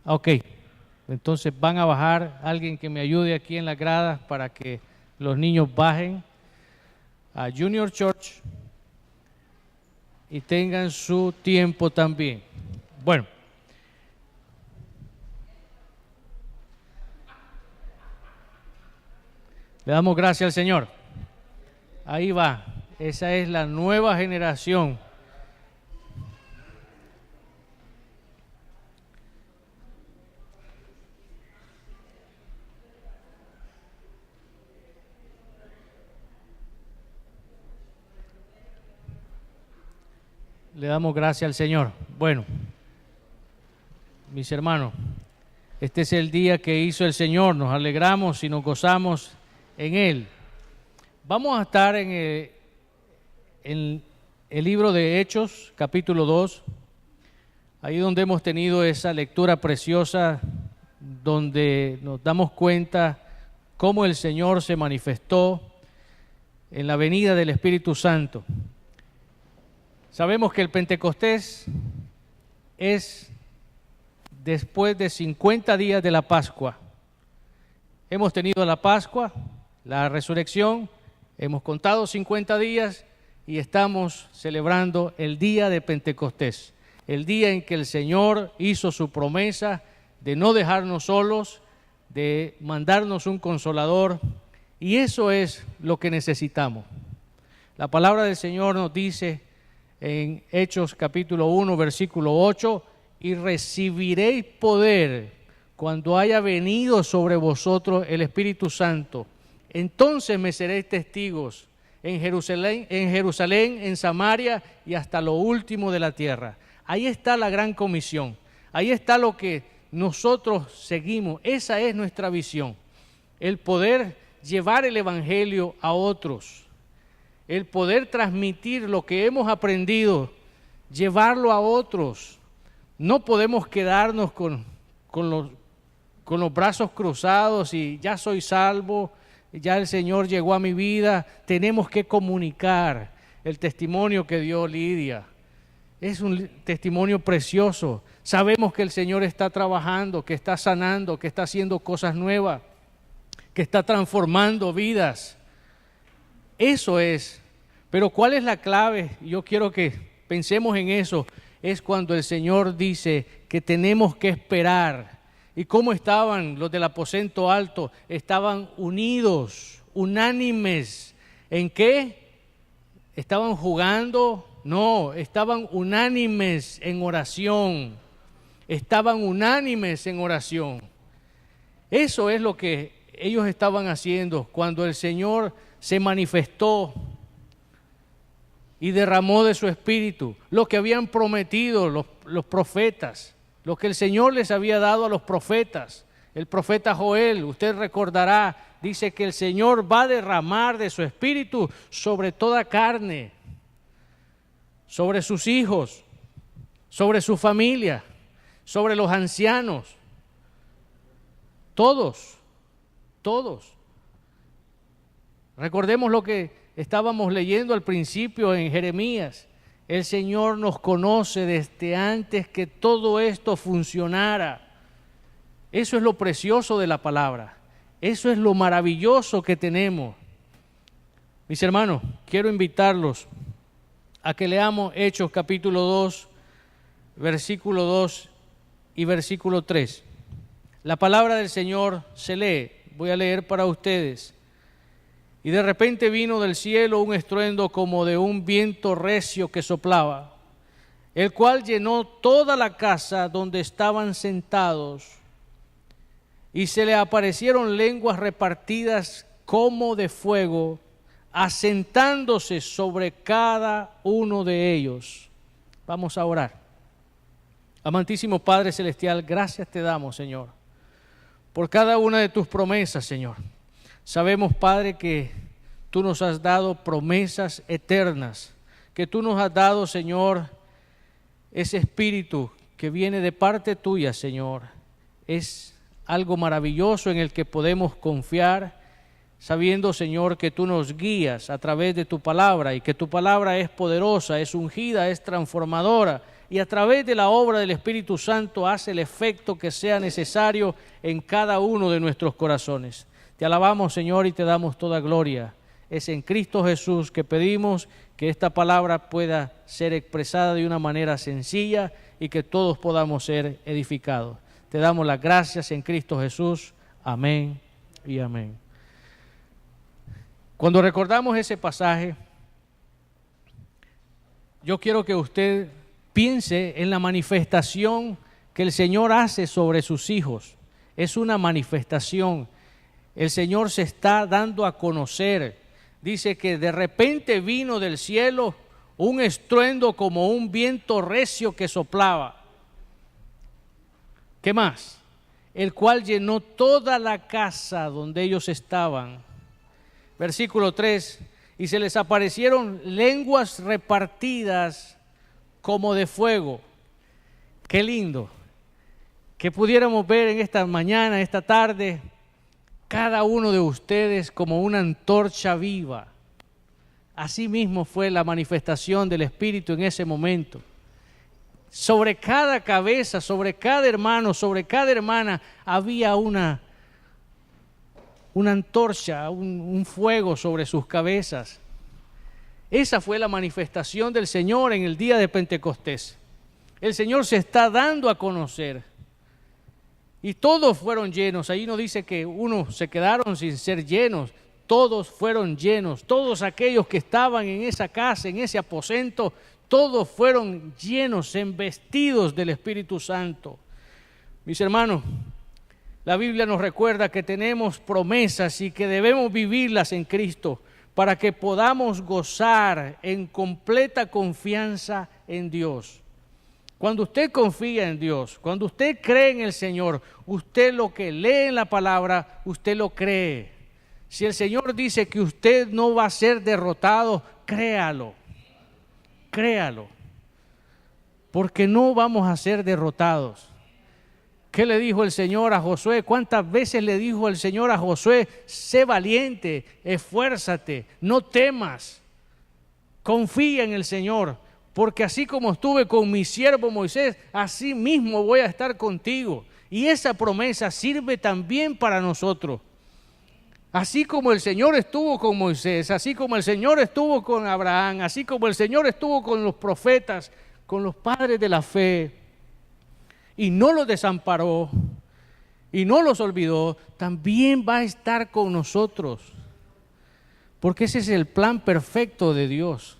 Ok, entonces van a bajar alguien que me ayude aquí en las gradas para que los niños bajen a Junior Church y tengan su tiempo también. Bueno, le damos gracias al Señor. Ahí va, esa es la nueva generación. Le damos gracias al Señor. Bueno, mis hermanos, este es el día que hizo el Señor. Nos alegramos y nos gozamos en Él. Vamos a estar en el libro de Hechos, capítulo 2, ahí donde hemos tenido esa lectura preciosa, donde nos damos cuenta cómo el Señor se manifestó en la venida del Espíritu Santo. Sabemos que el Pentecostés es después de 50 días de la Pascua. Hemos tenido la Pascua, la resurrección, hemos contado 50 días y estamos celebrando el día de Pentecostés, el día en que el Señor hizo su promesa de no dejarnos solos, de mandarnos un consolador, y eso es lo que necesitamos. La palabra del Señor nos dice en Hechos capítulo 1, versículo 8, y recibiréis poder cuando haya venido sobre vosotros el Espíritu Santo. Entonces me seréis testigos en Jerusalén, en Samaria y hasta lo último de la tierra. Ahí está la gran comisión. Ahí está lo que nosotros seguimos. Esa es nuestra visión. El poder llevar el Evangelio a otros. El poder transmitir lo que hemos aprendido, llevarlo a otros. No podemos quedarnos con los brazos cruzados y ya soy salvo, ya el Señor llegó a mi vida. Tenemos que comunicar el testimonio que dio Lidia. Es un testimonio precioso. Sabemos que el Señor está trabajando, que está sanando, que está haciendo cosas nuevas, que está transformando vidas. Eso es. Pero ¿cuál es la clave? Yo quiero que pensemos en eso. Es cuando el Señor dice que tenemos que esperar. ¿Y cómo estaban los del aposento alto? Estaban unidos, unánimes. ¿En qué? ¿Estaban jugando? No, estaban unánimes en oración. Estaban unánimes en oración. Eso es lo que ellos estaban haciendo cuando el Señor se manifestó y derramó de su espíritu lo que habían prometido los profetas, lo que el Señor les había dado a los profetas. El profeta Joel, usted recordará, dice que el Señor va a derramar de su espíritu sobre toda carne, sobre sus hijos, sobre su familia, sobre los ancianos, todos. Recordemos lo que estábamos leyendo al principio en Jeremías. El Señor nos conoce desde antes que todo esto funcionara. Eso es lo precioso de la palabra. Eso es lo maravilloso que tenemos. Mis hermanos, quiero invitarlos a que leamos Hechos capítulo 2, versículo 2 y versículo 3. La palabra del Señor se lee. Voy a leer para ustedes. Y de repente vino del cielo un estruendo como de un viento recio que soplaba, el cual llenó toda la casa donde estaban sentados, y se le aparecieron lenguas repartidas como de fuego, asentándose sobre cada uno de ellos. Vamos a orar. Amantísimo Padre Celestial, gracias te damos, Señor, por cada una de tus promesas, Señor. Sabemos, Padre, que tú nos has dado promesas eternas, que tú nos has dado, Señor, ese espíritu que viene de parte tuya, Señor. Es algo maravilloso en el que podemos confiar, sabiendo, Señor, que tú nos guías a través de tu palabra y que tu palabra es poderosa, es ungida, es transformadora, y a través de la obra del Espíritu Santo hace el efecto que sea necesario en cada uno de nuestros corazones. Te alabamos, Señor, y te damos toda gloria. Es en Cristo Jesús que pedimos que esta palabra pueda ser expresada de una manera sencilla y que todos podamos ser edificados. Te damos las gracias en Cristo Jesús. Amén y amén. Cuando recordamos ese pasaje, yo quiero que usted piense en la manifestación que el Señor hace sobre sus hijos. Es una manifestación. El Señor se está dando a conocer. Dice que de repente vino del cielo un estruendo como un viento recio que soplaba. ¿Qué más? El cual llenó toda la casa donde ellos estaban. Versículo 3, y se les aparecieron lenguas repartidas como de fuego. Qué lindo que pudiéramos ver en esta mañana, esta tarde, cada uno de ustedes como una antorcha viva. Así mismo fue la manifestación del Espíritu en ese momento. Sobre cada cabeza, sobre cada hermano, sobre cada hermana había una antorcha, un fuego sobre sus cabezas. Esa fue la manifestación del Señor en el día de Pentecostés. El Señor se está dando a conocer. Y todos fueron llenos. Ahí no dice que unos se quedaron sin ser llenos. Todos fueron llenos. Todos aquellos que estaban en esa casa, en ese aposento, todos fueron llenos, embestidos del Espíritu Santo. Mis hermanos, la Biblia nos recuerda que tenemos promesas y que debemos vivirlas en Cristo para que podamos gozar en completa confianza en Dios. Cuando usted confía en Dios, cuando usted cree en el Señor, usted lo que lee en la palabra, usted lo cree. Si el Señor dice que usted no va a ser derrotado, créalo, créalo, porque no vamos a ser derrotados. ¿Qué le dijo el Señor a Josué? ¿Cuántas veces le dijo el Señor a Josué? Sé valiente, esfuérzate, no temas, confía en el Señor, porque así como estuve con mi siervo Moisés, así mismo voy a estar contigo. Y esa promesa sirve también para nosotros. Así como el Señor estuvo con Moisés, así como el Señor estuvo con Abraham, así como el Señor estuvo con los profetas, con los padres de la fe, y no los desamparó, y no los olvidó, también va a estar con nosotros. Porque ese es el plan perfecto de Dios.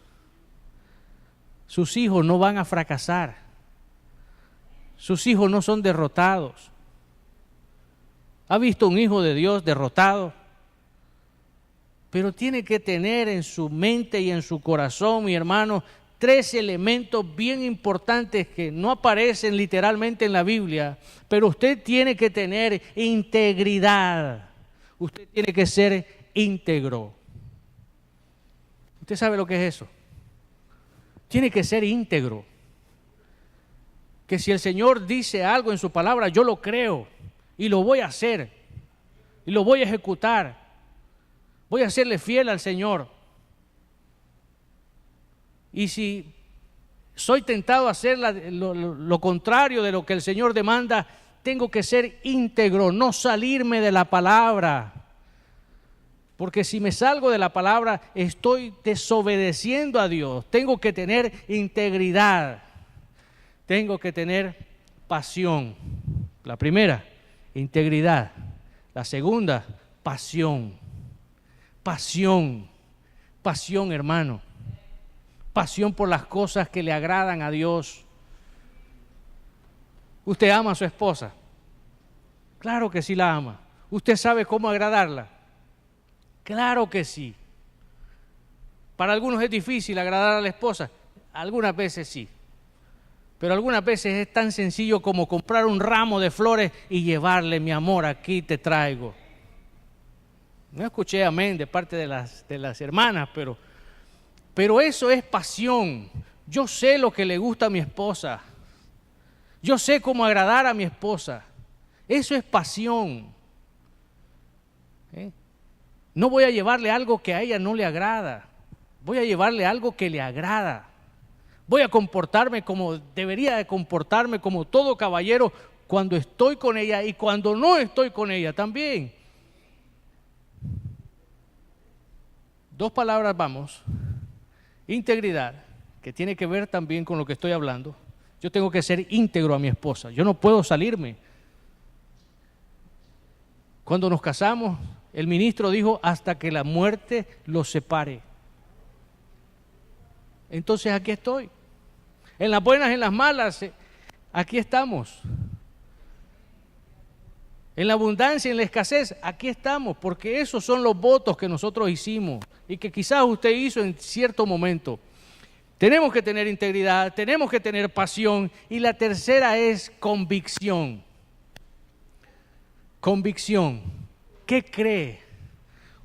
Sus hijos no van a fracasar. Sus hijos no son derrotados. ¿Ha visto un hijo de Dios derrotado? Pero tiene que tener en su mente y en su corazón, mi hermano, 3 elementos bien importantes que no aparecen literalmente en la Biblia, pero usted tiene que tener integridad. Usted tiene que ser íntegro. ¿Usted sabe lo que es eso? Tiene que ser íntegro. Que si el Señor dice algo en su palabra, yo lo creo y lo voy a hacer y lo voy a ejecutar. Voy a serle fiel al Señor. Y si soy tentado a hacer lo contrario de lo que el Señor demanda, tengo que ser íntegro, no salirme de la palabra. Porque si me salgo de la palabra, estoy desobedeciendo a Dios. Tengo que tener integridad. Tengo que tener pasión. La primera, integridad. La segunda, pasión. Pasión. Pasión, hermano. Pasión por las cosas que le agradan a Dios. ¿Usted ama a su esposa? Claro que sí la ama. ¿Usted sabe cómo agradarla? Claro que sí. Para algunos es difícil agradar a la esposa. Algunas veces sí. Pero algunas veces es tan sencillo como comprar un ramo de flores y llevarle: mi amor, aquí te traigo. No escuché amén de parte de las hermanas, pero eso es pasión. Yo sé lo que le gusta a mi esposa. Yo sé cómo agradar a mi esposa. Eso es pasión. No voy a llevarle algo que a ella no le agrada. Voy a llevarle algo que le agrada. Voy a comportarme como debería de comportarme, como todo caballero, cuando estoy con ella y cuando no estoy con ella también. 2 palabras vamos. Integridad, que tiene que ver también con lo que estoy hablando. Yo tengo que ser íntegro a mi esposa. Yo no puedo salirme. Cuando nos casamos, el ministro dijo, hasta que la muerte los separe. Entonces aquí estoy. En las buenas, en las malas, aquí estamos. En la abundancia, en la escasez, aquí estamos, porque esos son los votos que nosotros hicimos y que quizás usted hizo en cierto momento. Tenemos que tener integridad, tenemos que tener pasión, y la tercera es convicción. Convicción. ¿Qué cree?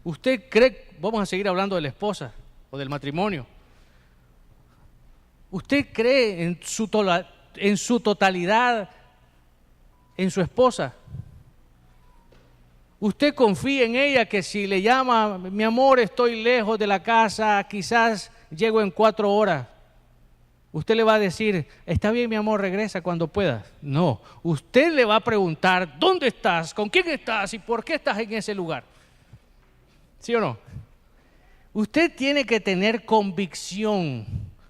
¿Usted cree? Vamos a seguir hablando de la esposa o del matrimonio. ¿Usted cree en su totalidad en su esposa? ¿Usted confía en ella que si le llama, mi amor, estoy lejos de la casa, quizás llego en 4 horas? Usted le va a decir, está bien, mi amor, regresa cuando puedas. No, usted le va a preguntar, ¿dónde estás? ¿Con quién estás? ¿Y por qué estás en ese lugar? ¿Sí o no? Usted tiene que tener convicción.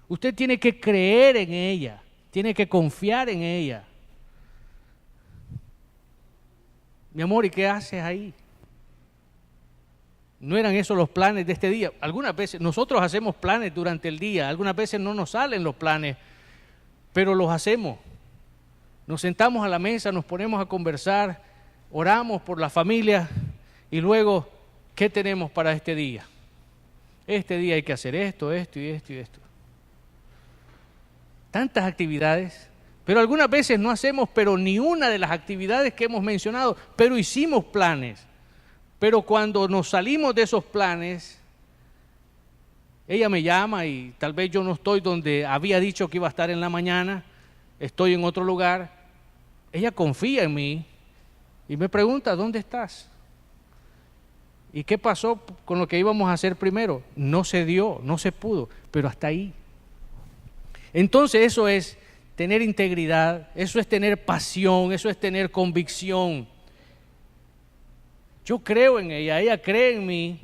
Usted tiene que creer en ella. Tiene que confiar en ella. Mi amor, ¿y qué haces ahí? No eran esos los planes de este día. Algunas veces nosotros hacemos planes durante el día, algunas veces no nos salen los planes, pero los hacemos. Nos sentamos a la mesa, nos ponemos a conversar, oramos por la familia y luego, ¿qué tenemos para este día? Este día hay que hacer esto, esto y esto y esto. Tantas actividades. Pero algunas veces no hacemos pero ni una de las actividades que hemos mencionado, pero hicimos planes. Pero cuando nos salimos de esos planes, ella me llama y tal vez yo no estoy donde había dicho que iba a estar en la mañana, estoy en otro lugar. Ella confía en mí y me pregunta, ¿dónde estás? ¿Y qué pasó con lo que íbamos a hacer primero? No se dio, no se pudo, pero hasta ahí. Entonces eso es tener integridad, eso es tener pasión, eso es tener convicción. Yo creo en ella cree en mí,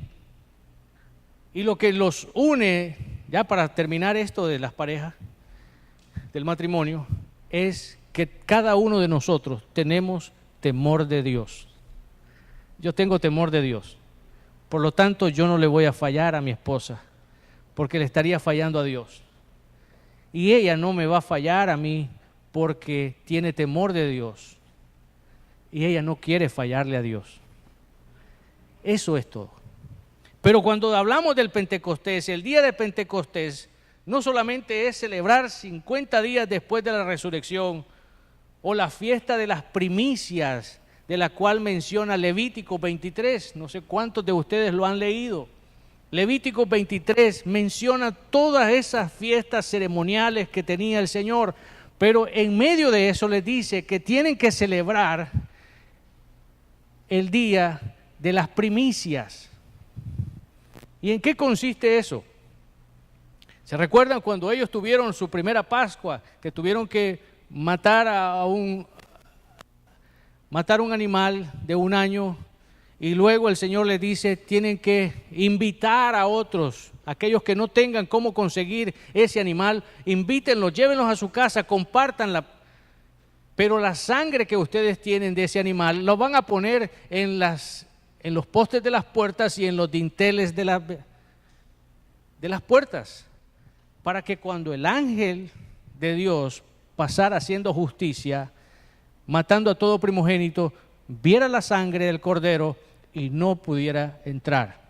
y lo que los une, ya para terminar esto de las parejas, del matrimonio, es que cada uno de nosotros tenemos temor de Dios. Yo tengo temor de Dios, por lo tanto yo no le voy a fallar a mi esposa, porque le estaría fallando a Dios. Y ella no me va a fallar a mí porque tiene temor de Dios. Y ella no quiere fallarle a Dios. Eso es todo. Pero cuando hablamos del Pentecostés, el día de Pentecostés, no solamente es celebrar 50 días después de la resurrección, o la fiesta de las primicias, de la cual menciona Levítico 23. No sé cuántos de ustedes lo han leído. Levítico 23 menciona todas esas fiestas ceremoniales que tenía el Señor, pero en medio de eso les dice que tienen que celebrar el día de las primicias. ¿Y en qué consiste eso? ¿Se recuerdan cuando ellos tuvieron su primera Pascua, que tuvieron que matar un animal de 1 año? Y luego el Señor les dice, tienen que invitar a otros, aquellos que no tengan cómo conseguir ese animal, invítenlos, llévenlos a su casa, compártanla. Pero la sangre que ustedes tienen de ese animal, lo van a poner en los postes de las puertas y en los dinteles de las puertas, para que cuando el ángel de Dios pasara haciendo justicia, matando a todo primogénito, viera la sangre del cordero y no pudiera entrar.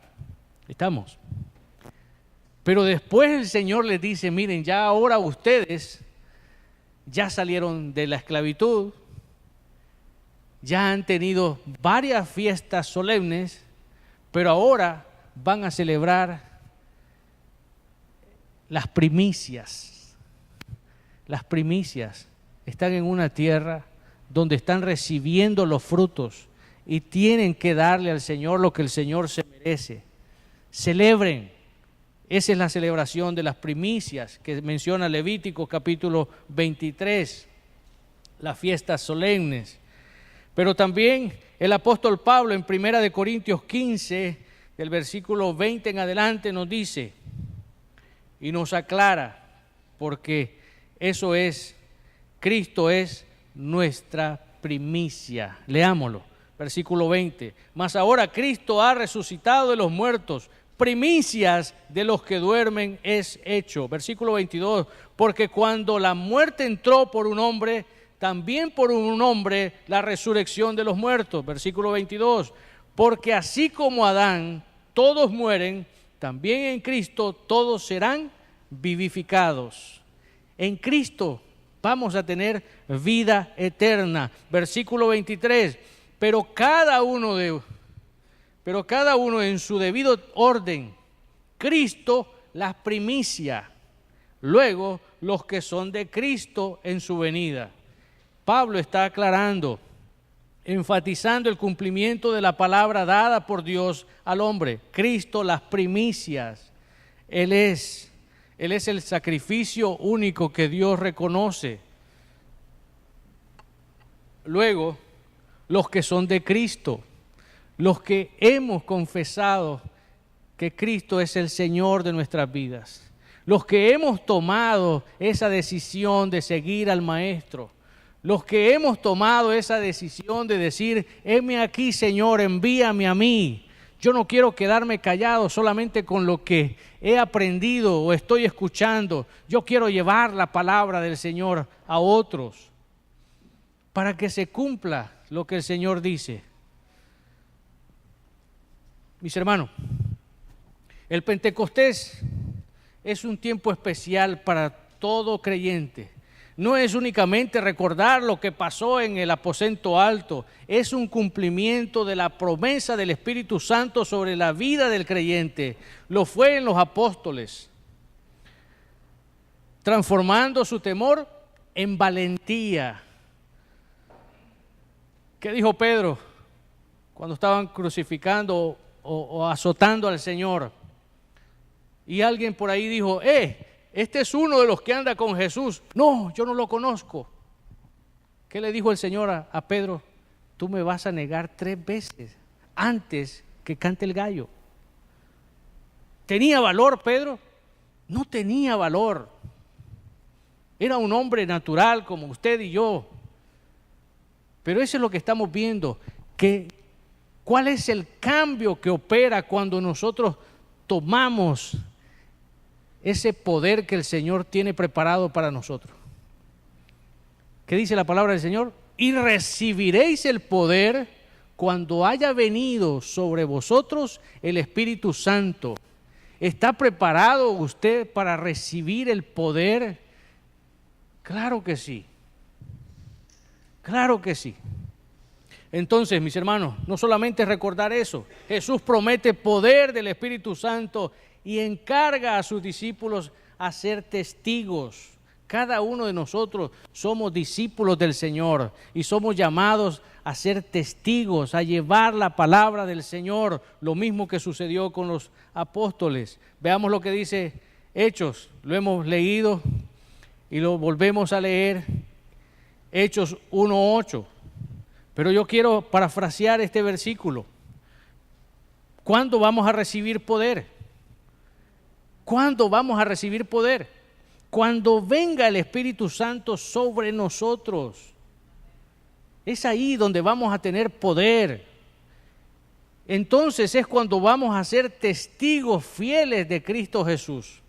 ¿Estamos? Pero después el Señor les dice, miren, ya ahora ustedes ya salieron de la esclavitud, ya han tenido varias fiestas solemnes, pero ahora van a celebrar las primicias. Las primicias están en una tierra donde están recibiendo los frutos y tienen que darle al Señor lo que el Señor se merece. Celebren Esa es la celebración de las primicias que menciona Levítico capítulo 23, las fiestas solemnes. Pero también el apóstol Pablo en 1 Corintios 15, del versículo 20 en adelante, nos dice y nos aclara, porque eso es, Cristo es nuestra primicia. Leámoslo, versículo 20. Mas ahora Cristo ha resucitado de los muertos, primicias de los que duermen es hecho. Versículo 22, porque cuando la muerte entró por un hombre, también por un hombre la resurrección de los muertos. Versículo 22, porque así como Adán todos mueren, también en Cristo todos serán vivificados. En Cristo vamos a tener vida eterna. Versículo 23, pero cada uno en su debido orden. Cristo las primicias, luego los que son de Cristo en su venida. Pablo está aclarando, enfatizando el cumplimiento de la palabra dada por Dios al hombre. Cristo las primicias. Él es el sacrificio único que Dios reconoce. Luego, los que son de Cristo, los que hemos confesado que Cristo es el Señor de nuestras vidas, los que hemos tomado esa decisión de seguir al Maestro, los que hemos tomado esa decisión de decir, heme aquí, Señor, envíame a mí. Yo no quiero quedarme callado solamente con lo que he aprendido o estoy escuchando. Yo quiero llevar la palabra del Señor a otros para que se cumpla lo que el Señor dice. Mis hermanos, el Pentecostés es un tiempo especial para todo creyente. No es únicamente recordar lo que pasó en el aposento alto, es un cumplimiento de la promesa del Espíritu Santo sobre la vida del creyente. Lo fue en los apóstoles, transformando su temor en valentía. ¿Qué dijo Pedro cuando estaban crucificando o azotando al Señor? Y alguien por ahí dijo, este es uno de los que anda con Jesús. No, yo no lo conozco. ¿Qué le dijo el Señor a Pedro? Tú me vas a negar 3 veces antes que cante el gallo. ¿Tenía valor Pedro? No tenía valor. Era un hombre natural como usted y yo. Pero eso es lo que estamos viendo, ¿cuál es el cambio que opera cuando nosotros tomamos ese poder que el Señor tiene preparado para nosotros? ¿Qué dice la palabra del Señor? Y recibiréis el poder cuando haya venido sobre vosotros el Espíritu Santo. ¿Está preparado usted para recibir el poder? Claro que sí. Claro que sí. Entonces, mis hermanos, no solamente recordar eso, Jesús promete poder del Espíritu Santo y encarga a sus discípulos a ser testigos. Cada uno de nosotros somos discípulos del Señor y somos llamados a ser testigos, a llevar la palabra del Señor, lo mismo que sucedió con los apóstoles. Veamos lo que dice Hechos, lo hemos leído y lo volvemos a leer. Hechos 1:8, pero yo quiero parafrasear este versículo. ¿Cuándo vamos a recibir poder? ¿Cuándo vamos a recibir poder? Cuando venga el Espíritu Santo sobre nosotros. Es ahí donde vamos a tener poder. Entonces es cuando vamos a ser testigos fieles de Cristo Jesús.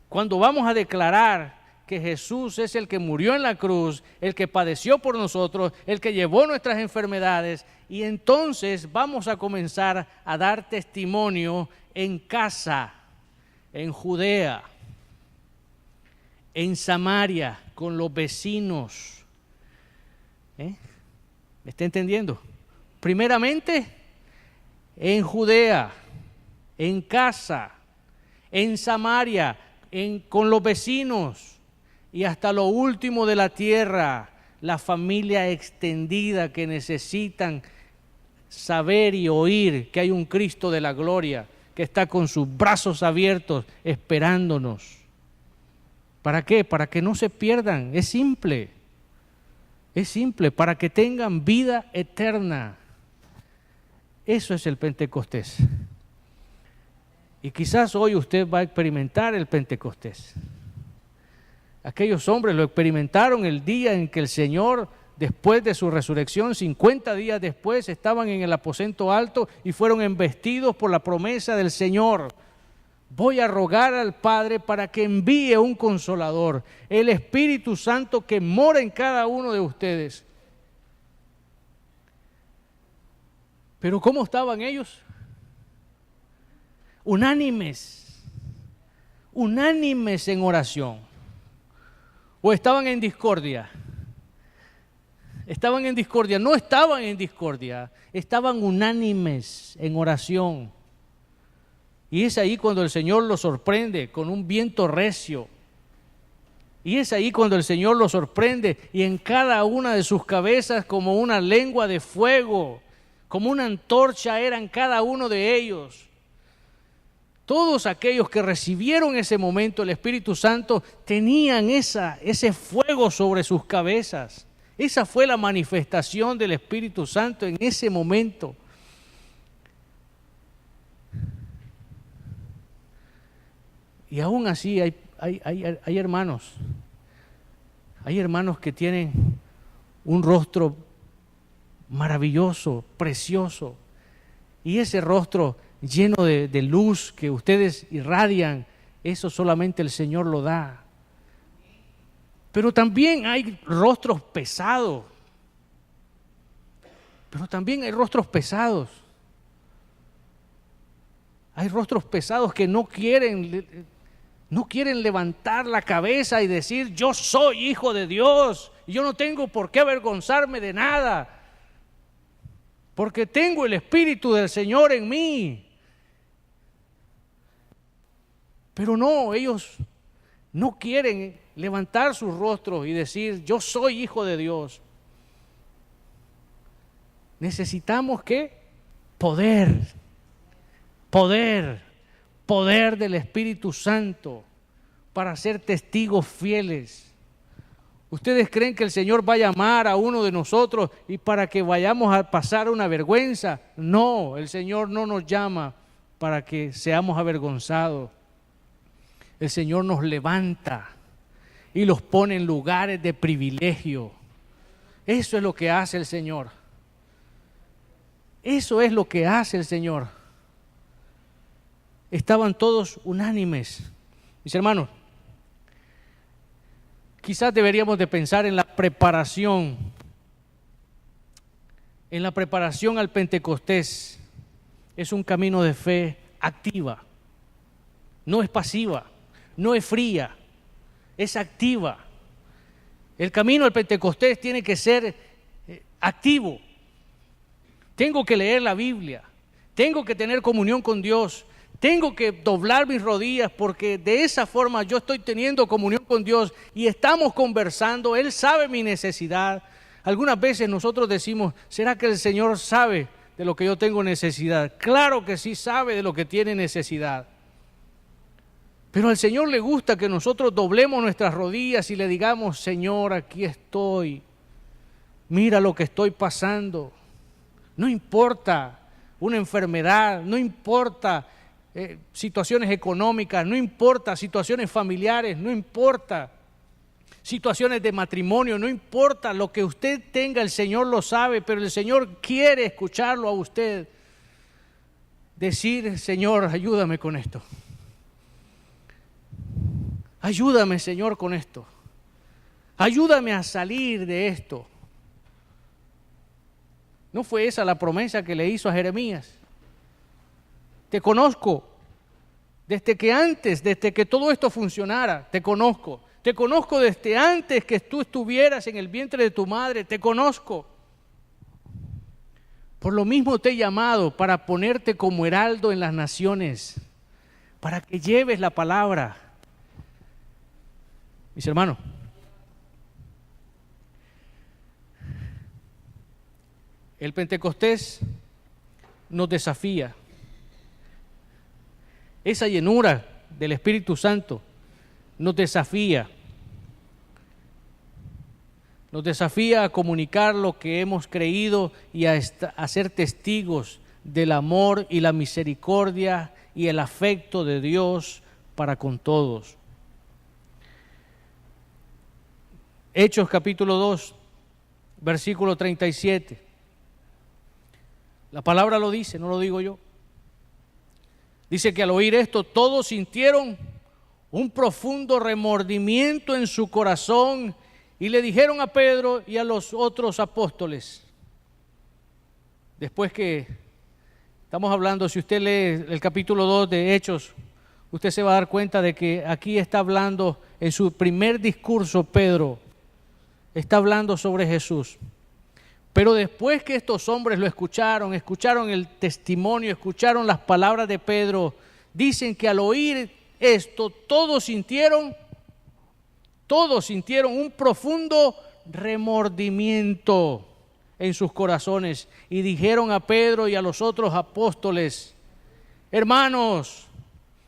Cuando vamos a declarar que Jesús es el que murió en la cruz, el que padeció por nosotros, el que llevó nuestras enfermedades, y entonces vamos a comenzar a dar testimonio en casa, en Judea, en Samaria, con los vecinos. ¿Me está entendiendo? Primeramente, en Judea, en casa, en Samaria, con los vecinos, y hasta lo último de la tierra, la familia extendida que necesitan saber y oír que hay un Cristo de la gloria que está con sus brazos abiertos esperándonos. ¿Para qué? Para que no se pierdan. Es simple, para que tengan vida eterna. Eso es el Pentecostés. Y quizás hoy usted va a experimentar el Pentecostés. Aquellos hombres lo experimentaron el día en que el Señor, después de su resurrección, 50 días después, estaban en el aposento alto y fueron embestidos por la promesa del Señor. Voy a rogar al Padre para que envíe un Consolador, el Espíritu Santo que mora en cada uno de ustedes. Pero ¿cómo estaban ellos? Unánimes en oración. ¿O estaban en discordia? Estaban en discordia, no estaban en discordia, estaban unánimes en oración. Y es ahí cuando el Señor los sorprende con un viento recio. Y es ahí cuando el Señor los sorprende y en cada una de sus cabezas como una lengua de fuego, como una antorcha eran cada uno de ellos. Todos aquellos que recibieron ese momento el Espíritu Santo tenían ese fuego sobre sus cabezas. Esa fue la manifestación del Espíritu Santo en ese momento. Y aún así hay hermanos que tienen un rostro maravilloso, precioso, y ese rostro lleno de luz que ustedes irradian, eso solamente el Señor lo da. Pero también hay rostros pesados. Hay rostros pesados que no quieren levantar la cabeza y decir, yo soy hijo de Dios, y yo no tengo por qué avergonzarme de nada, porque tengo el Espíritu del Señor en mí. Pero no, ellos no quieren levantar sus rostros y decir, yo soy hijo de Dios. Necesitamos ¿qué? Poder del Espíritu Santo para ser testigos fieles. ¿Ustedes creen que el Señor va a llamar a uno de nosotros y para que vayamos a pasar una vergüenza? No, el Señor no nos llama para que seamos avergonzados. El Señor nos levanta y los pone en lugares de privilegio. Eso es lo que hace el Señor. Eso es lo que hace el Señor. Estaban todos unánimes. Mis hermanos, quizás deberíamos de pensar en la preparación al Pentecostés. Es un camino de fe activa, no es pasiva, no es fría, es activa. El camino al Pentecostés tiene que ser activo. Tengo que leer la Biblia, tengo que tener comunión con Dios, tengo que doblar mis rodillas porque de esa forma yo estoy teniendo comunión con Dios y estamos conversando, Él sabe mi necesidad. Algunas veces nosotros decimos, ¿será que el Señor sabe de lo que yo tengo necesidad? Claro que sí sabe de lo que tiene necesidad. Pero al Señor le gusta que nosotros doblemos nuestras rodillas y le digamos, Señor, aquí estoy, mira lo que estoy pasando. No importa una enfermedad, no importa situaciones económicas, no importa situaciones familiares, no importa situaciones de matrimonio, no importa lo que usted tenga, el Señor lo sabe, pero el Señor quiere escucharlo a usted decir, Señor, ayúdame con esto. Ayúdame, Señor, con esto. Ayúdame a salir de esto. ¿No fue esa la promesa que le hizo a Jeremías? Te conozco desde que todo esto funcionara, te conozco. Te conozco desde antes que tú estuvieras en el vientre de tu madre, te conozco. Por lo mismo te he llamado para ponerte como heraldo en las naciones, para que lleves la palabra. Mis hermanos, el Pentecostés nos desafía Esa llenura del Espíritu Santo nos desafía. Nos desafía a comunicar lo que hemos creído y a ser testigos del amor y la misericordia y el afecto de Dios para con todos. Hechos capítulo 2, versículo 37. La palabra lo dice, no lo digo yo. Dice que al oír esto todos sintieron un profundo remordimiento en su corazón y le dijeron a Pedro y a los otros apóstoles. Después que estamos hablando, si usted lee el capítulo 2 de Hechos, usted se va a dar cuenta de que aquí está hablando en su primer discurso Pedro, está hablando sobre Jesús. Pero después que estos hombres lo escucharon el testimonio, escucharon las palabras de Pedro, dicen que al oír esto todos sintieron un profundo remordimiento en sus corazones y dijeron a Pedro y a los otros apóstoles: hermanos,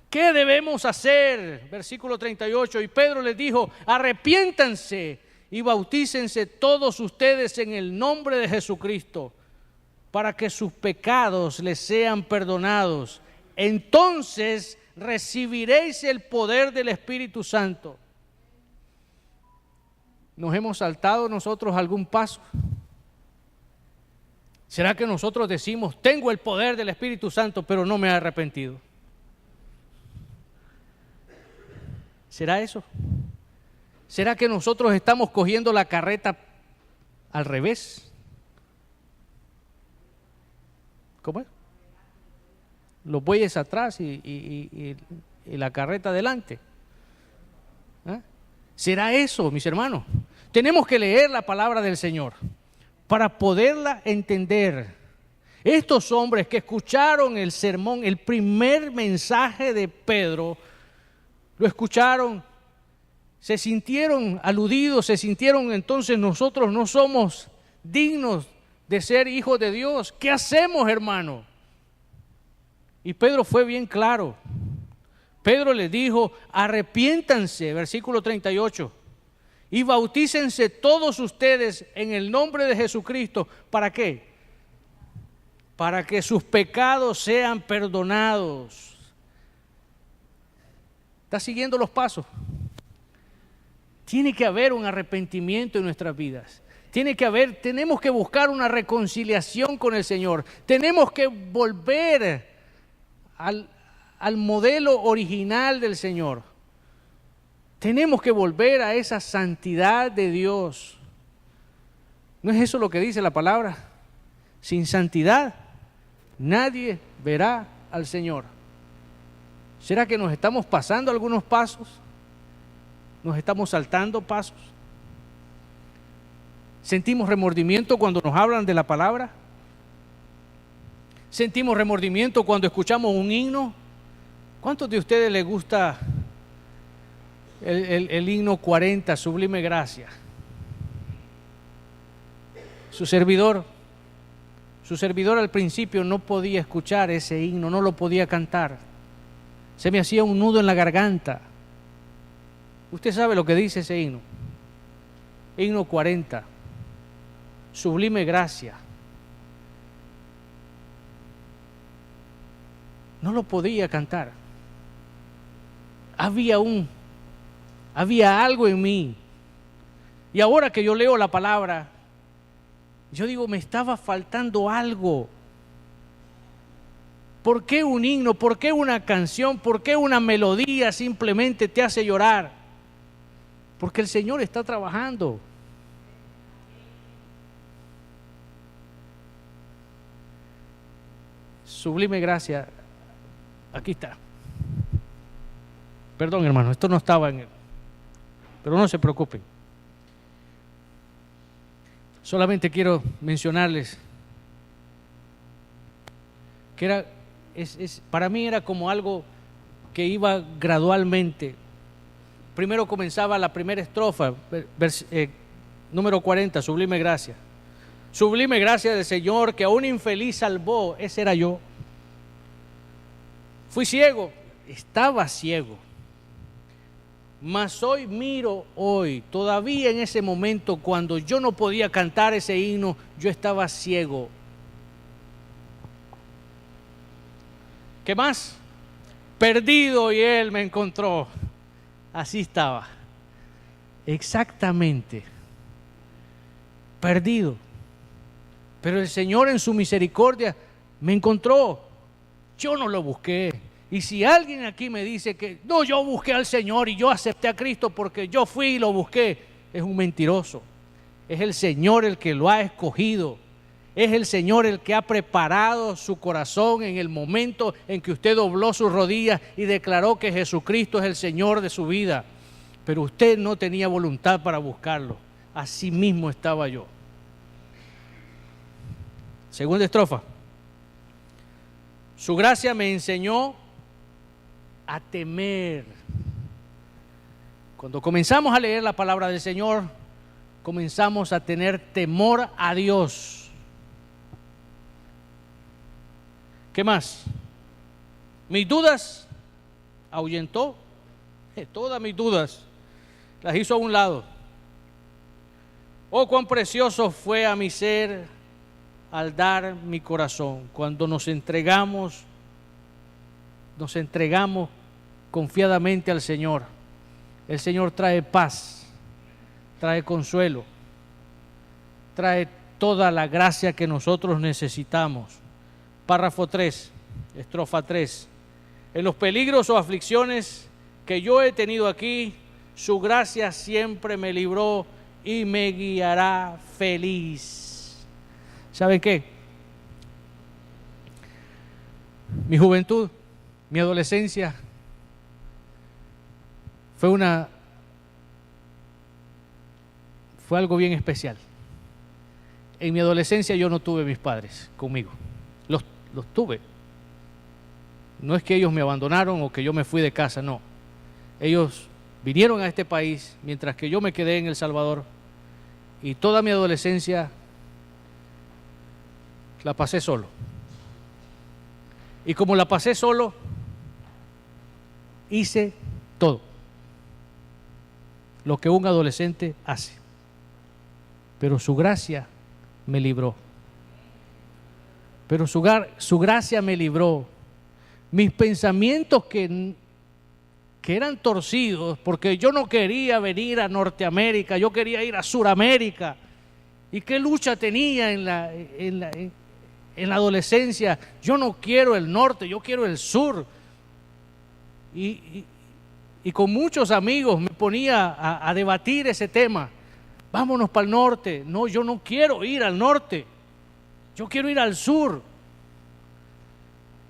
¿qué debemos hacer? Versículo 38, y Pedro les dijo: arrepiéntanse y bautícense todos ustedes en el nombre de Jesucristo para que sus pecados les sean perdonados. Entonces recibiréis el poder del Espíritu Santo. ¿Nos hemos saltado nosotros algún paso? ¿Será que nosotros decimos: tengo el poder del Espíritu Santo, pero no me he arrepentido? ¿Será eso? ¿Será que nosotros estamos cogiendo la carreta al revés? ¿Cómo es? Los bueyes atrás y la carreta adelante. ¿Eh? ¿Será eso, mis hermanos? Tenemos que leer la palabra del Señor para poderla entender. Estos hombres que escucharon el sermón, el primer mensaje de Pedro, lo escucharon, se sintieron aludidos, se sintieron entonces: nosotros no somos dignos de ser hijos de Dios. ¿Qué hacemos, hermano? Y Pedro fue bien claro. Pedro les dijo: arrepiéntanse, versículo 38, y bautícense todos ustedes en el nombre de Jesucristo. ¿Para qué? Para que sus pecados sean perdonados. ¿Está siguiendo los pasos? Tiene que haber un arrepentimiento en nuestras vidas. Tenemos que buscar una reconciliación con el Señor. Tenemos que volver al modelo original del Señor. Tenemos que volver a esa santidad de Dios. ¿No es eso lo que dice la palabra? Sin santidad nadie verá al Señor. ¿Será que nos estamos pasando algunos pasos? ¿Nos estamos saltando pasos? ¿Sentimos remordimiento cuando nos hablan de la palabra? ¿Sentimos remordimiento cuando escuchamos un himno? ¿Cuántos de ustedes les gusta el himno 40, Sublime Gracia? Su servidor al principio no podía escuchar ese himno, no lo podía cantar. Se me hacía un nudo en la garganta. Usted sabe lo que dice ese himno. Himno 40, Sublime Gracia. No lo podía cantar. Había algo en mí. Y ahora que yo leo la palabra, yo digo: me estaba faltando algo. ¿Por qué un himno? ¿Por qué una canción? ¿Por qué una melodía simplemente te hace llorar? Porque el Señor está trabajando. Sublime Gracia. Aquí está. Perdón, hermano, esto no estaba en él. Pero no se preocupen. Solamente quiero mencionarles que para mí era como algo que iba gradualmente. Primero comenzaba la primera estrofa, número 40, Sublime Gracia. Sublime gracia del Señor que a un infeliz salvó. Ese era yo. Fui ciego estaba ciego. Mas hoy miro hoy, todavía en ese momento cuando yo no podía cantar ese himno, yo estaba ciego. ¿Qué más? Perdido y Él me encontró. Así estaba. Exactamente. Perdido. Pero el Señor en su misericordia me encontró. Yo no lo busqué. Y si alguien aquí me dice que no, yo busqué al Señor y yo acepté a Cristo porque yo fui y lo busqué, es un mentiroso. Es el Señor el que lo ha escogido. Es el Señor el que ha preparado su corazón en el momento en que usted dobló sus rodillas y declaró que Jesucristo es el Señor de su vida. Pero usted no tenía voluntad para buscarlo. Así mismo estaba yo. Segunda estrofa. Su gracia me enseñó a temer. Cuando comenzamos a leer la palabra del Señor, comenzamos a tener temor a Dios. ¿Qué más? Mis dudas ahuyentó. Todas mis dudas las hizo a un lado. Oh, cuán precioso fue a mi ser al dar mi corazón. Cuando nos entregamos confiadamente al Señor. El Señor trae paz, trae consuelo, trae toda la gracia que nosotros necesitamos. Párrafo 3, estrofa 3. En los peligros o aflicciones que yo he tenido aquí, su gracia siempre me libró y me guiará feliz. ¿Saben qué? Mi juventud, mi adolescencia fue algo bien especial. En mi adolescencia yo no tuve mis padres conmigo. Los tuve. No es que ellos me abandonaron o que yo me fui de casa, no. Ellos vinieron a este país mientras que yo me quedé en El Salvador y toda mi adolescencia la pasé solo. Y como la pasé solo, hice todo lo que un adolescente hace. Pero su gracia me libró. Pero su gracia me libró. Mis pensamientos que eran torcidos, porque yo no quería venir a Norteamérica, yo quería ir a Suramérica. ¿Y qué lucha tenía en la adolescencia? Yo no quiero el norte, yo quiero el sur. Y con muchos amigos me ponía a debatir ese tema. Vámonos para el norte. No, yo no quiero ir al norte. Yo quiero ir al sur.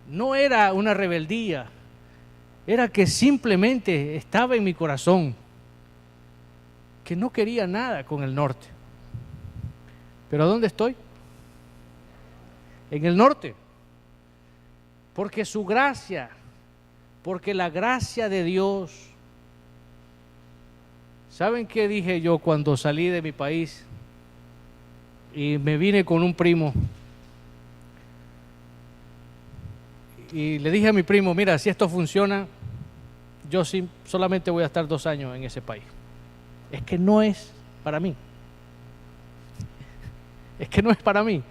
No era una rebeldía. Era que simplemente estaba en mi corazón que no quería nada con el norte. ¿Pero a dónde estoy? En el norte. Porque su gracia, porque la gracia de Dios. ¿Saben qué dije yo cuando salí de mi país y me vine con un primo? Y le dije a mi primo, mira, si esto funciona, yo solamente voy a estar 2 años en ese país. Es que no es para mí. Es que no es para mí.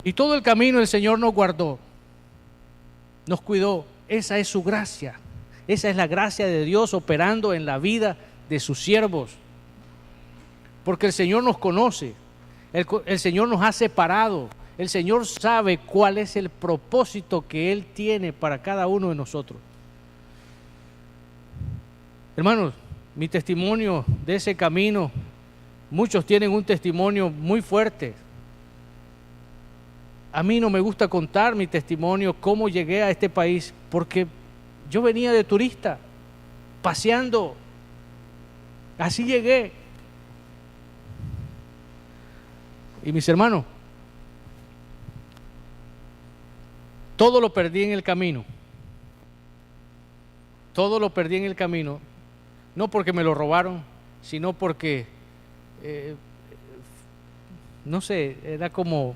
Y todo el camino el Señor nos guardó, nos cuidó. Esa es su gracia. Esa es la gracia de Dios operando en la vida de sus siervos. Porque el Señor nos conoce, el Señor nos ha separado, el Señor sabe cuál es el propósito que Él tiene para cada uno de nosotros. Hermanos, mi testimonio de ese camino, muchos tienen un testimonio muy fuerte. A mí no me gusta contar mi testimonio, cómo llegué a este país, porque yo venía de turista, paseando, así llegué. Y mis hermanos, todo lo perdí en el camino. Todo lo perdí en el camino, no porque me lo robaron, sino porque, no sé, era como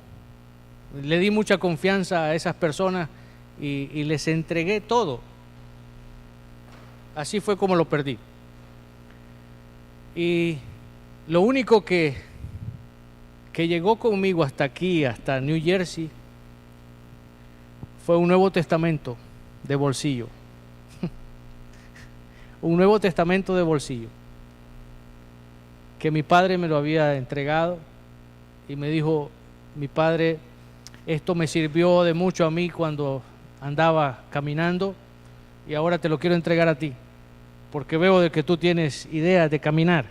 Le di mucha confianza a esas personas y les entregué todo. Así fue como lo perdí. Y lo único que llegó conmigo hasta aquí, hasta New Jersey, fue un Nuevo Testamento de bolsillo. Un Nuevo Testamento de bolsillo, que mi padre me lo había entregado y me dijo: mi padre, esto me sirvió de mucho a mí cuando andaba caminando y ahora te lo quiero entregar a ti, porque veo de que tú tienes ideas de caminar.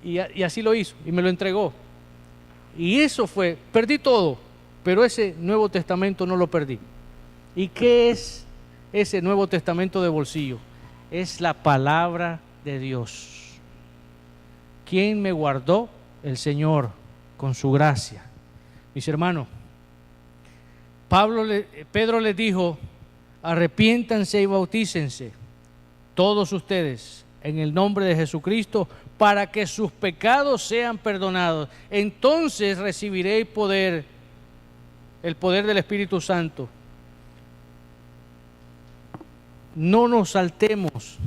y así lo hizo y me lo entregó. Y eso fue, perdí todo, pero ese Nuevo Testamento no lo perdí. ¿Y qué es ese Nuevo Testamento de bolsillo? Es la palabra de Dios. ¿Quién me guardó? El Señor, con su gracia. Mis hermanos, Pedro les dijo: arrepiéntanse y bautícense todos ustedes en el nombre de Jesucristo para que sus pecados sean perdonados. Entonces recibiréis poder, el poder del Espíritu Santo. No nos saltemos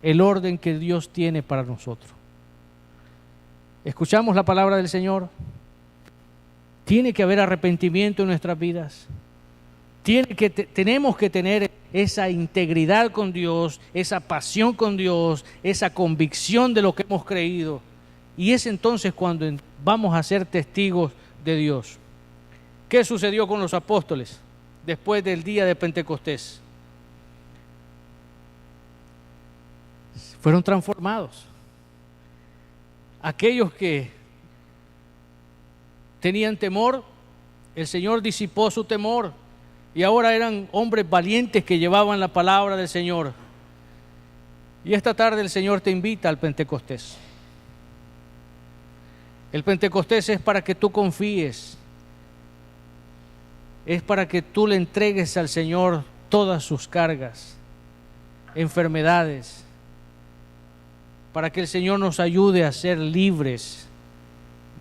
el orden que Dios tiene para nosotros. Escuchamos la palabra del Señor. Tiene que haber arrepentimiento en nuestras vidas. Tenemos que tener esa integridad con Dios, esa pasión con Dios, esa convicción de lo que hemos creído. Y es entonces cuando vamos a ser testigos de Dios. ¿Qué sucedió con los apóstoles después del día de Pentecostés? Fueron transformados. Aquellos que tenían temor, el Señor disipó su temor y ahora eran hombres valientes que llevaban la palabra del Señor. Y esta tarde el Señor te invita al Pentecostés. El Pentecostés es para que tú confíes, es para que tú le entregues al Señor todas sus cargas, enfermedades, para que el Señor nos ayude a ser libres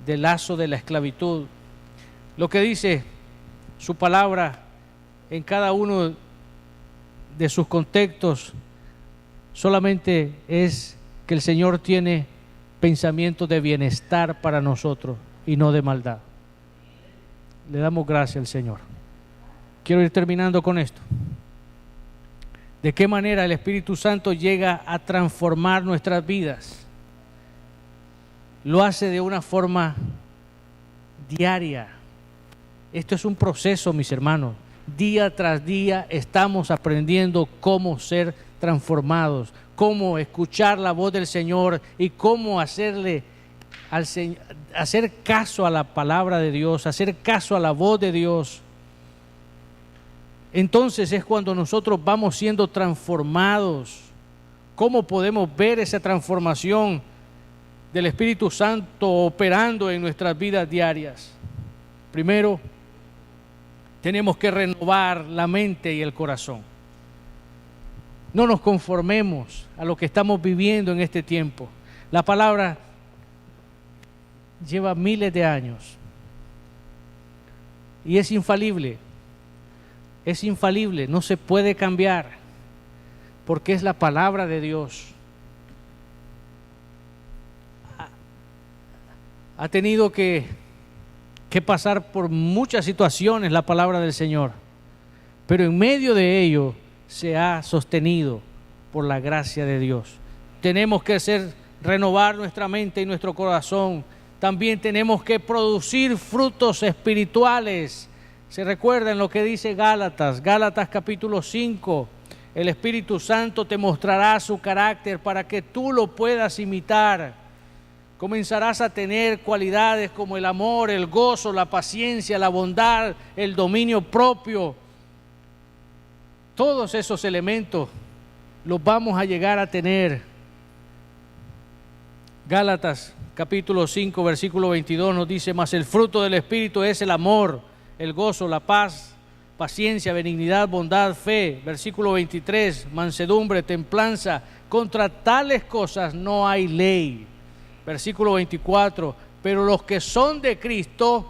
del lazo de la esclavitud. Lo que dice su palabra en cada uno de sus contextos solamente es que el Señor tiene pensamientos de bienestar para nosotros y no de maldad. Le damos gracias al Señor. Quiero ir terminando con esto. ¿De qué manera el Espíritu Santo llega a transformar nuestras vidas? Lo hace de una forma diaria. Esto es un proceso, mis hermanos. Día tras día estamos aprendiendo cómo ser transformados, cómo escuchar la voz del Señor y cómo hacer caso a la palabra de Dios, hacer caso a la voz de Dios. Entonces es cuando nosotros vamos siendo transformados. ¿Cómo podemos ver esa transformación del Espíritu Santo operando en nuestras vidas diarias? Primero, tenemos que renovar la mente y el corazón. No nos conformemos a lo que estamos viviendo en este tiempo. La palabra lleva miles de años y es infalible. Es infalible, no se puede cambiar, porque es la palabra de Dios. Ha tenido que pasar por muchas situaciones la palabra del Señor, pero en medio de ello se ha sostenido por la gracia de Dios. Tenemos que renovar nuestra mente y nuestro corazón. También tenemos que producir frutos espirituales. Se recuerdan lo que dice Gálatas capítulo 5, el Espíritu Santo te mostrará su carácter para que tú lo puedas imitar. Comenzarás a tener cualidades como el amor, el gozo, la paciencia, la bondad, el dominio propio. Todos esos elementos los vamos a llegar a tener. Gálatas capítulo 5, versículo 22 nos dice: mas el fruto del Espíritu es el amor, el gozo, la paz, paciencia, benignidad, bondad, fe. Versículo 23, mansedumbre, templanza. Contra tales cosas no hay ley. Versículo 24, pero los que son de Cristo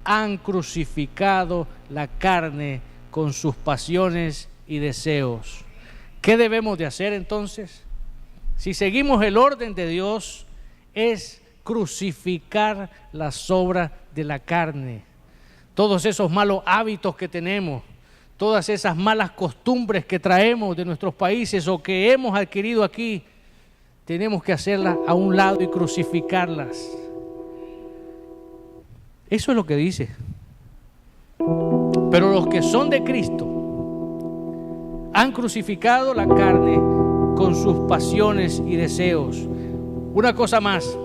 han crucificado la carne con sus pasiones y deseos. ¿Qué debemos de hacer entonces? Si seguimos el orden de Dios, es crucificar las obras de la carne. Todos esos malos hábitos que tenemos, todas esas malas costumbres que traemos de nuestros países o que hemos adquirido aquí, tenemos que hacerlas a un lado y crucificarlas. Eso es lo que dice. Pero los que son de Cristo han crucificado la carne con sus pasiones y deseos. Una cosa más.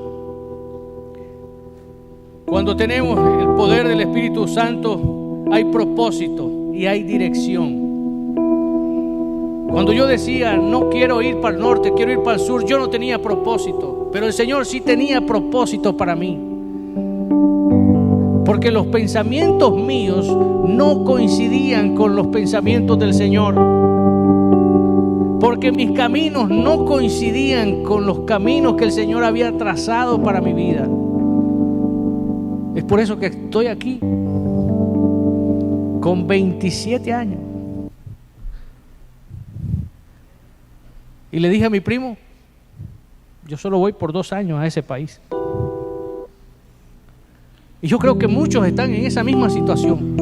Cuando tenemos el poder del Espíritu Santo, hay propósito y hay dirección. Cuando yo decía, no quiero ir para el norte, quiero ir para el sur, yo no tenía propósito. Pero el Señor sí tenía propósito para mí. Porque los pensamientos míos no coincidían con los pensamientos del Señor. Porque mis caminos no coincidían con los caminos que el Señor había trazado para mi vida. Es por eso que estoy aquí, con 27 años. Y le dije a mi primo, yo solo voy por 2 años a ese país. Y yo creo que muchos están en esa misma situación.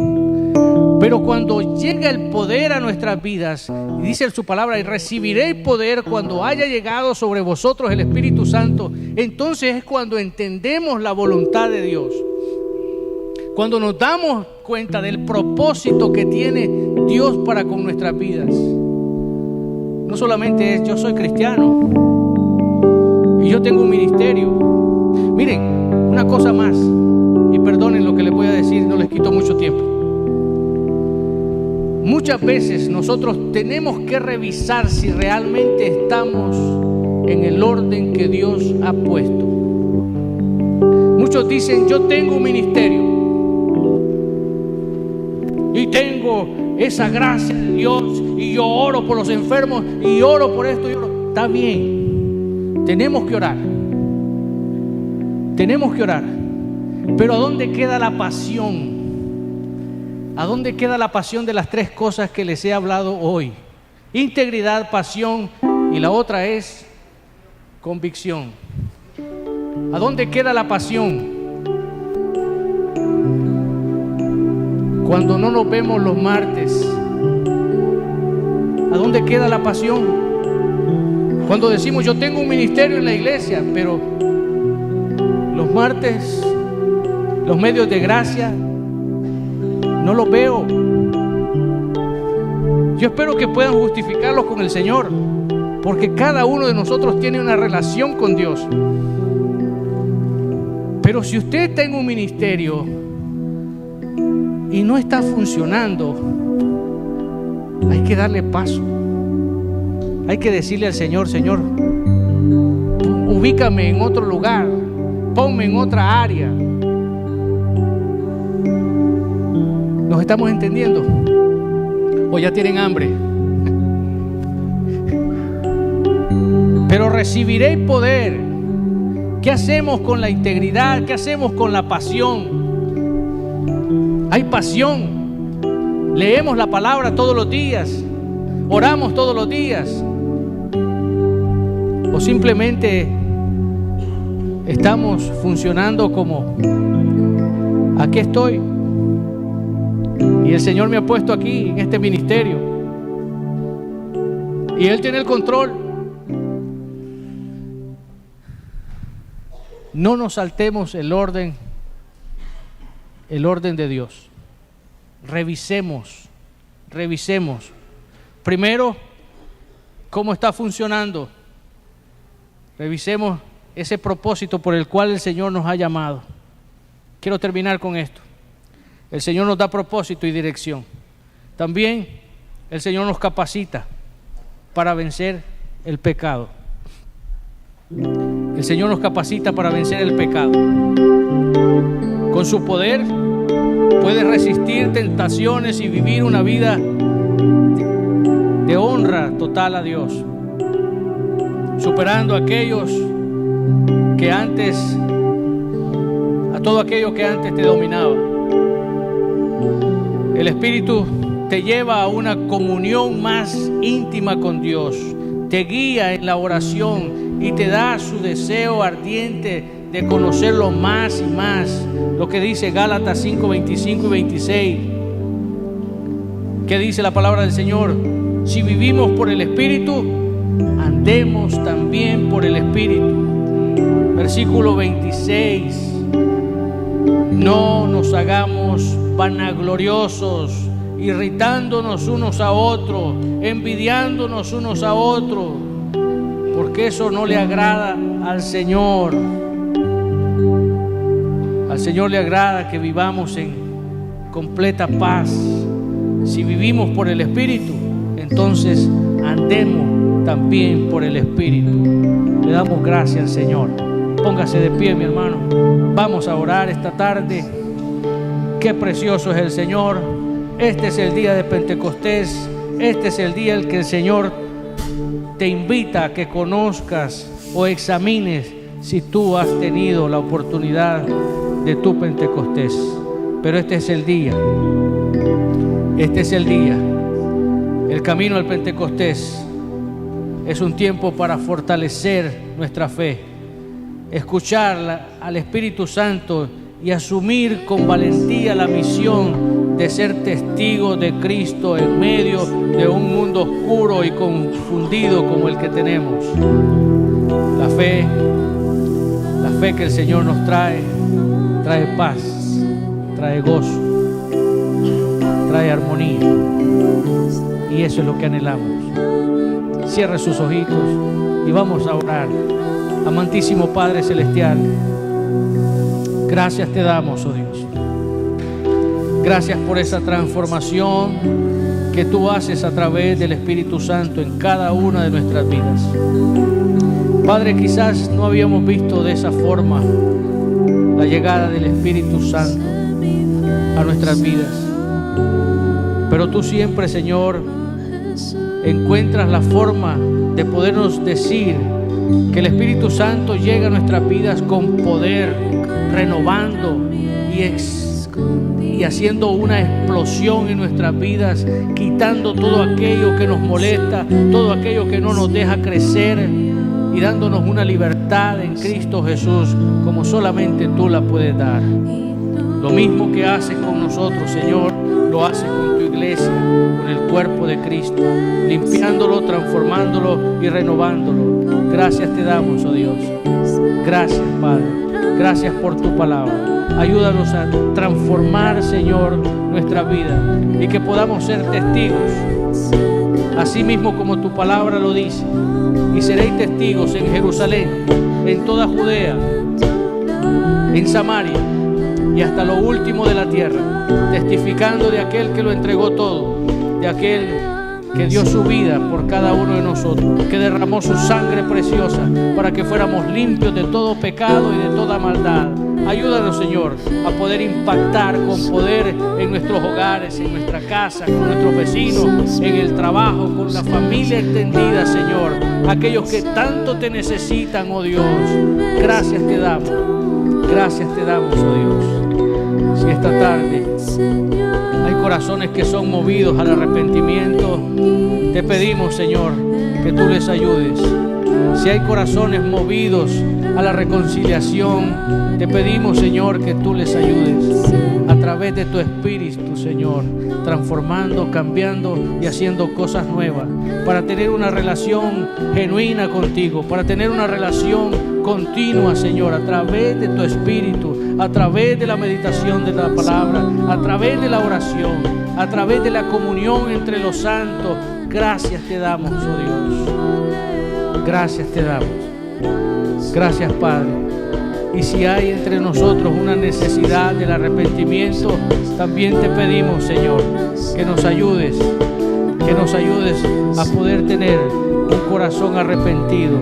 Pero cuando llega el poder a nuestras vidas, y dice su palabra, y recibiréis poder cuando haya llegado sobre vosotros el Espíritu Santo, entonces es cuando entendemos la voluntad de Dios. Cuando nos damos cuenta del propósito que tiene Dios para con nuestras vidas. No solamente es yo soy cristiano y yo tengo un ministerio. Miren, una cosa más, y perdonen lo que les voy a decir, no les quito mucho tiempo. Muchas veces nosotros tenemos que revisar si realmente estamos en el orden que Dios ha puesto. Muchos dicen, yo tengo un ministerio y tengo esa gracia de Dios y yo oro por los enfermos y oro por esto y oro. Está bien, tenemos que orar, pero ¿a dónde queda la pasión? ¿A dónde queda la pasión de las 3 cosas que les he hablado hoy? Integridad, pasión y la otra es convicción. ¿A dónde queda la pasión? Cuando no nos vemos los martes, ¿a dónde queda la pasión? Cuando decimos yo tengo un ministerio en la iglesia, pero los martes, los medios de gracia, no los veo. Yo espero que puedan justificarlos con el Señor, porque cada uno de nosotros tiene una relación con Dios. Pero si usted está en un ministerio y no está funcionando, hay que darle paso. Hay que decirle al Señor, Señor, ubícame en otro lugar, ponme en otra área. ¿Nos estamos entendiendo? ¿O ya tienen hambre? Pero recibiréis poder. ¿Qué hacemos con la integridad? ¿Qué hacemos con la pasión? Hay pasión. Leemos la palabra todos los días. Oramos todos los días. O simplemente estamos funcionando como aquí estoy. Y el Señor me ha puesto aquí en este ministerio. Y Él tiene el control. No nos saltemos el orden de Dios. Revisemos. Primero, ¿cómo está funcionando? Revisemos ese propósito por el cual el Señor nos ha llamado. Quiero terminar con esto. El Señor nos da propósito y dirección. También el Señor nos capacita para vencer el pecado. El Señor nos capacita para vencer el pecado. Con su poder puede resistir tentaciones y vivir una vida de honra total a Dios, superando a aquellos que antes todo aquello que antes te dominaba. El Espíritu te lleva a una comunión más íntima con Dios, te guía en la oración y te da su deseo ardiente de conocerlo más y más. Lo que dice Gálatas 5, 25 y 26. ¿Qué dice la palabra del Señor? Si vivimos por el Espíritu, andemos también por el Espíritu. Versículo 26. No nos hagamos vanagloriosos, irritándonos unos a otros, envidiándonos unos a otros, porque eso no le agrada al Señor. Al Señor le agrada que vivamos en completa paz. Si vivimos por el Espíritu, entonces andemos también por el Espíritu. Le damos gracias al Señor. Póngase de pie, mi hermano. Vamos a orar esta tarde. Qué precioso es el Señor. Este es el día de Pentecostés. Este es el día en que el Señor te invita a que conozcas o examines si tú has tenido la oportunidad de tu Pentecostés. Pero este es el día. Este es el día. El camino al Pentecostés es un tiempo para fortalecer nuestra fe, escuchar al Espíritu Santo y asumir con valentía la misión de ser testigos de Cristo en medio de un mundo oscuro y confundido como el que tenemos. La fe que el Señor nos trae paz, trae gozo, trae armonía, y eso es lo que anhelamos. Cierre sus ojitos y vamos a orar. Amantísimo Padre Celestial, gracias te damos, oh Dios. Gracias por esa transformación que tú haces a través del Espíritu Santo en cada una de nuestras vidas. Padre, quizás no habíamos visto de esa forma la llegada del Espíritu Santo a nuestras vidas, pero tú siempre, Señor, encuentras la forma de podernos decir que el Espíritu Santo llega a nuestras vidas con poder, renovando y haciendo una explosión en nuestras vidas, quitando todo aquello que nos molesta, todo aquello que no nos deja crecer y dándonos una libertad en Cristo Jesús como solamente tú la puedes dar. Lo mismo que haces con nosotros, Señor, lo haces con tu iglesia, con el cuerpo de Cristo, limpiándolo, transformándolo y renovándolo. Gracias te damos, oh Dios. Gracias, Padre. Gracias por tu palabra. Ayúdanos a transformar, Señor, nuestra vida y que podamos ser testigos, así mismo como tu palabra lo dice. Y seréis testigos en Jerusalén, en toda Judea, en Samaria y hasta lo último de la tierra, testificando de aquel que lo entregó todo, de aquel que dio su vida por cada uno de nosotros, que derramó su sangre preciosa para que fuéramos limpios de todo pecado y de toda maldad. Ayúdanos, Señor, a poder impactar con poder en nuestros hogares, en nuestra casa, con nuestros vecinos, en el trabajo, con la familia extendida, Señor. Aquellos que tanto te necesitan, oh Dios. Gracias te damos, oh Dios. Si esta tarde hay corazones que son movidos al arrepentimiento, te pedimos, Señor, que tú les ayudes. Si hay corazones movidos a la reconciliación, te pedimos, Señor, que tú les ayudes a través de tu Espíritu, Señor, transformando, cambiando y haciendo cosas nuevas, para tener una relación genuina contigo, para tener una relación continua, Señor, a través de tu Espíritu, a través de la meditación de la palabra, a través de la oración, a través de la comunión entre los santos. Gracias te damos, oh Dios. Gracias te damos. Gracias, Padre. Y si hay entre nosotros una necesidad del arrepentimiento, también te pedimos, Señor, que nos ayudes a poder tener un corazón arrepentido,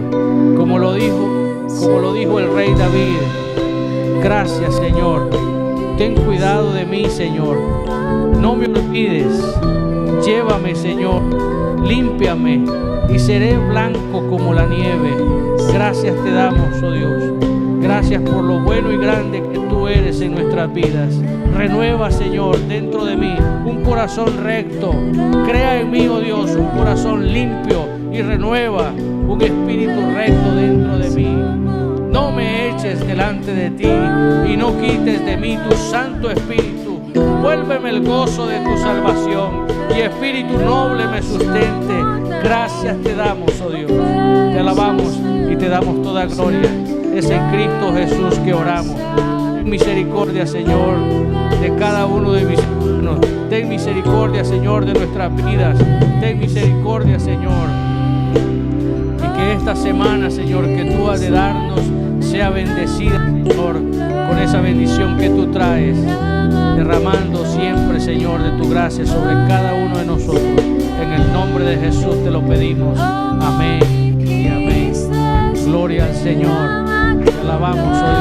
como lo dijo el rey David. Gracias, Señor. Ten cuidado de mí, Señor. No me olvides. Llévame, Señor. Límpiame y seré blanco como la nieve. Gracias te damos, oh Dios. Gracias por lo bueno y grande que tú eres en nuestras vidas. Renueva, Señor, dentro de mí un corazón recto. Crea en mí, oh Dios, un corazón limpio y renueva un espíritu recto dentro de mí. No me eches delante de ti y no quites de mí tu Santo Espíritu. Vuélveme el gozo de tu salvación y espíritu noble me sustente. Gracias te damos, oh Dios. Te alabamos y te damos toda gloria. Es en Cristo Jesús que oramos. Ten misericordia, Señor, de cada uno de mis hermanos. Ten misericordia, Señor, de nuestras vidas. Ten misericordia, Señor. Y que esta semana, Señor, que tú has de darnos sea bendecida, Señor, con esa bendición que tú traes, derramando siempre, Señor, de tu gracia sobre cada uno de nosotros. En el nombre de Jesús te lo pedimos. Amén y amén. Gloria al Señor. Te alabamos, oh